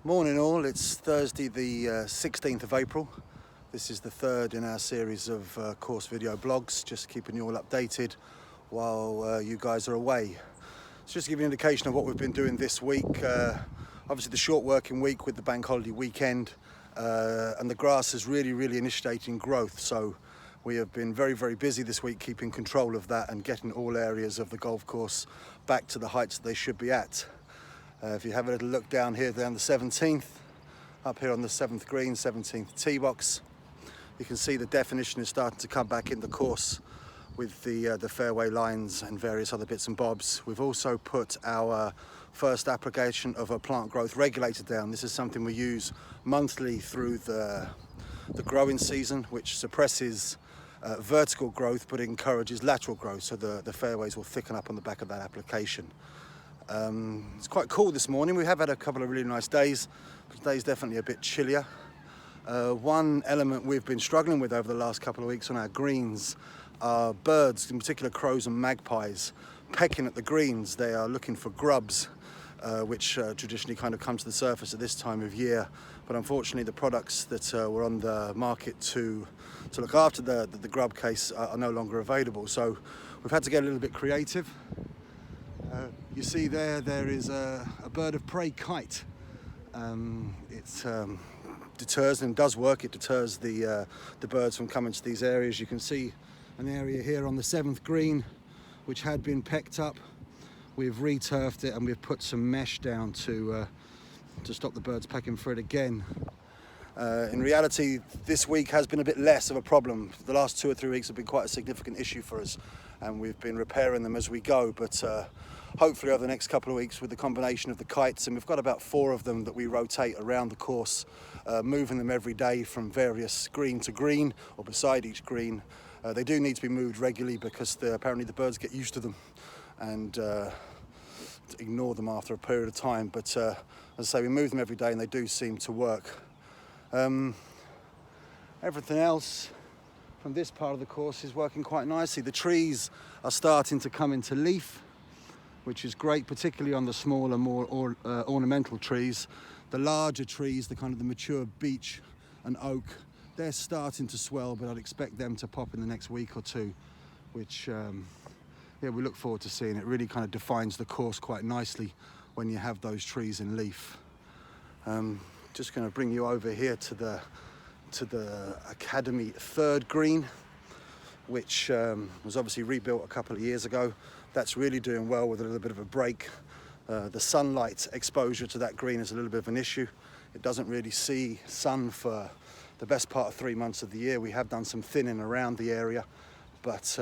Morning all, it's Thursday the 16th of April. This is the third in our series of course video blogs, just keeping you all updated while you guys are away. So just to give you an indication of what we've been doing this week, obviously the short working week with the bank holiday weekend, and the grass is really initiating growth, so we have been very busy this week keeping control of that and getting all areas of the golf course back to the heights that they should be at. If you have a little look down here, down the 17th, up here on the 7th green, 17th tee box, you can see the definition is starting to come back in the course with the fairway lines and various other bits and bobs. We've also put our first application of a plant growth regulator down. This is something we use monthly through the growing season, which suppresses vertical growth but encourages lateral growth, so the fairways will thicken up on the back of that application. It's quite cool this morning. We have had a couple of really nice days. Today's definitely a bit chillier. One element we've been struggling with over the last couple of weeks on our greens are birds, in particular crows and magpies, pecking at the greens. They are looking for grubs, which traditionally kind of come to the surface at this time of year. But unfortunately, the products that were on the market to look after the grub case are no longer available. So we've had to get a little bit creative. You see there is a bird of prey kite. It deters and does work. It deters the birds from coming to these areas. You can see an area here on the 7th green which had been pecked up. We've re-turfed it and we've put some mesh down to stop the birds pecking for it again. In reality, this week has been a bit less of a problem. The last 2 or 3 weeks have been quite a significant issue for us, and we've been repairing them as we go. But hopefully over the next couple of weeks, with the combination of the kites, and we've got about 4 of them that we rotate around the course, moving them every day from various green to green or beside each green. They do need to be moved regularly because apparently the birds get used to them and ignore them after a period of time. But as I say, we move them every day and they do seem to work. Everything else from this part of the course is working quite nicely. The trees are starting to come into leaf, which is great, particularly on the smaller, more ornamental trees. The larger trees, the kind of the mature beech and oak, they're starting to swell, but I'd expect them to pop in the next week or two, which yeah, we look forward to seeing. It really kind of defines the course quite nicely when you have those trees in leaf. Just going to bring you over here to the Academy 3rd green, which was obviously rebuilt a couple of years ago. That's really doing well with a little bit of a break. The sunlight exposure to that green is a little bit of an issue. It doesn't really see sun for the best part of 3 months of the year. We have done some thinning around the area, but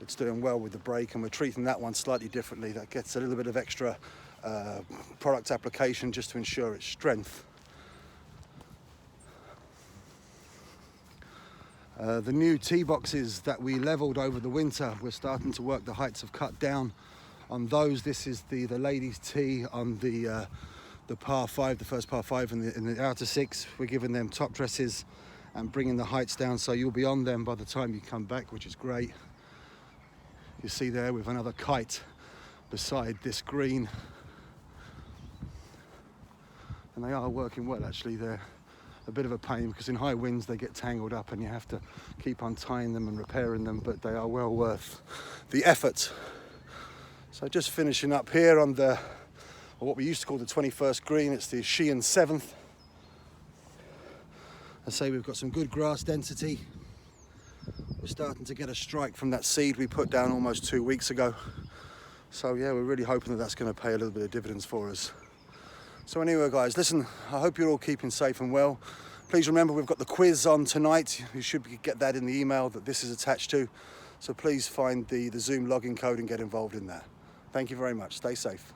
it's doing well with the break, and we're treating that one slightly differently. That gets a little bit of extra product application just to ensure its strength. The new tee boxes that we levelled over the winter, we're starting to work the heights of cut down on those. This is the ladies' tee on the par 5, the first par 5 in the outer 6. We're giving them top dresses and bringing the heights down, so you'll be on them by the time you come back, which is great. You see there with another kite beside this green. And they are working well, actually. They're a bit of a pain because in high winds they get tangled up and you have to keep untying them and repairing them, but they are well worth the effort. So just finishing up here on what we used to call the 21st green. It's the Sheehan 7th. I say we've got some good grass density. We're starting to get a strike from that seed we put down almost 2 weeks ago. So yeah, we're really hoping that that's going to pay a little bit of dividends for us. So anyway, guys, listen, I hope you're all keeping safe and well. Please remember, we've got the quiz on tonight. You should get that in the email that this is attached to. So please find the Zoom login code and get involved in that. Thank you very much. Stay safe.